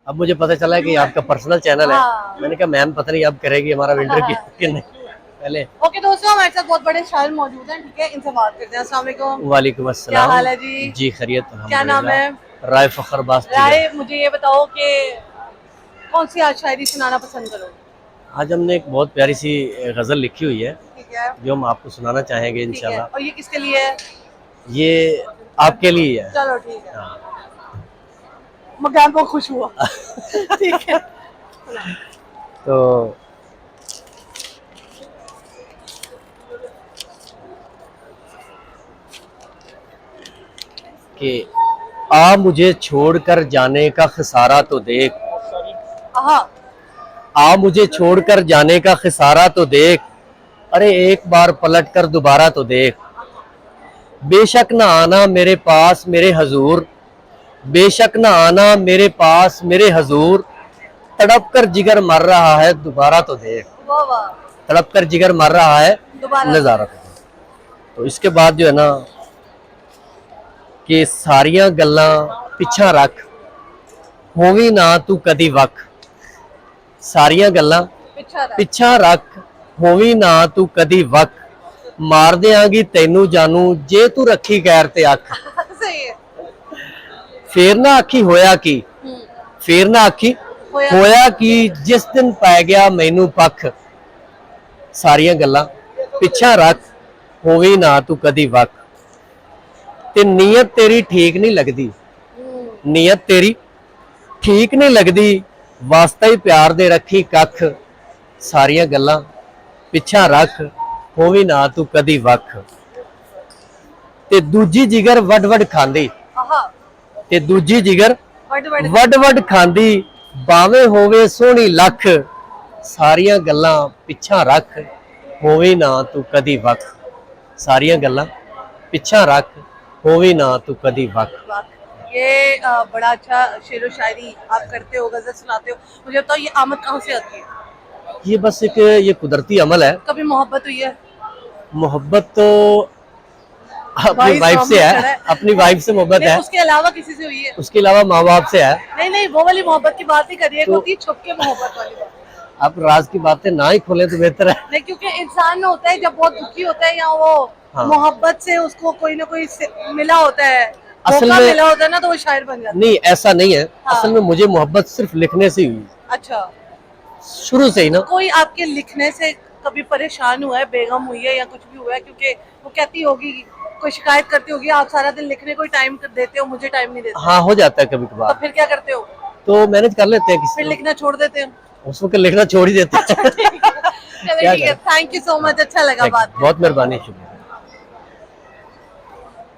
अब मुझे पता चला कि आपका पर्सनल चैनल है। हाँ। मैंने कहा मैम पता नहीं अब करेगी हमारा इंटरव्यू कि नहीं। पहले ओके दोस्तों, हमारे साथ बहुत बड़े शायर मौजूद हैं, ठीक है, इनसे बात करते हैं। अस्सलाम वालेकुम। वालेकुम क्या अस्सलाम। हाल है जी? जी खैरियत क्या नाम है? अल्हम्दुलिल्लाह। राय फखर बास राय, मुझे ये बताओ कि कौन सी आज शायरी सुनाना पसंद करोगे? आज हमने एक बहुत प्यारी सी गज़ल लिखी हुई है ठीक है। जो हम आपको सुनाना चाहेंगे ठीक है, इंशाल्लाह। और ये किसके लिए है? ये आपके लिए है। चलो ठीक है, हाँ। मैं बहुत खुश हुआ। ठीक है। तो कि आ मुझे छोड़कर जाने का खसारा तो देख, हाँ। आ मुझे छोड़कर जाने का खसारा तो देख, अरे एक बार पलट कर दोबारा तो देख। बेशक न आना मेरे पास मेरे हजूर, बेशक न आना मेरे पास मेरे हजूर, तड़प कर जिगर मर रहा है दोबारा तो देख। वाह वाह। तड़प कर जिगर मर रहा है दोबारा नजारा तो देख। तो इसके बाद जो है ना कि सारियां गल्लां पिछा रख, होवी ना तू कदी वख। सारियां गल्लां पिछा रख, होवी ना तू कदी वख। मार देंगी तैनू जानू जे तू रखी गैर ते अख। सही है। फेर ना आखी होया की, फेर ना आखी होया की, जिस दिन पै गया मैनू पख। सारियां गल्लां पिछा रख, होवी ना तू कदी वख। ते नीयत तेरी ठीक नहीं लगदी, नीयत तेरी ठीक नहीं लगदी, वास्ता ही प्यार दे रखी कख। सारियां गल्लां पिछा रख, होवी ना तू कदी वख। ते दूजी जिगर वड वड खांदी, ते दूजी जिगर वड वड खांदी, बावे होवे सोहनी लख। सारियां गल्लां पिछा रख, होवी ना तू कदी वख। सारियां गल्लां पिछा रख, होवी ना तू कदी वख। ये बड़ा अच्छा शेरो शायरी आप करते हो, गजल सुनाते हो। मुझे बताओ, ये आमद कहाँ से आती है? ये बस एक ये कुदरती अमल है। कभी मोहब्बत हुई है? मोहब्बत तो अपनी वाइफ से है, अपनी वाइफ से मोहब्बत है। उसके अलावा किसी से हुई है? उसके अलावा माँ बाप से है। नहीं नहीं, वो वाली मोहब्बत की बात ही करिए, तो छुप के मोहब्बत वाली बात। आप राज की बातें ना ही खोलें तो बेहतर है। नहीं, क्योंकि इंसान में होता है जब बहुत दुखी होता है या वो मोहब्बत से उसको कोई ना कोई मिला होता है, असल में मिला होता है ना, तो वो शायर बन जाता है। नहीं, ऐसा नहीं है। असल में मुझे मोहब्बत सिर्फ लिखने से ही हुई। अच्छा। शुरू से ही ना। कोई आपके लिखने से कभी परेशान हुआ है, बेगम हुई है या कुछ भी हुआ है? क्योंकि वो कहती होगी, कोई शिकायत करती होगी, आप सारा दिन लिखने को टाइम देते हो, मुझे टाइम नहीं देते। हाँ, हो जाता है कभी कभार। तो फिर क्या करते हो? तो मैनेज कर लेते हैं। फिर लिखना छोड़ देते हो? उस वक्त लिखना छोड़ ही देते हैं। चलो ठीक है, थैंक यू सो मच, अच्छा लगा बात। बहुत मेहरबानी, शुक्रिया।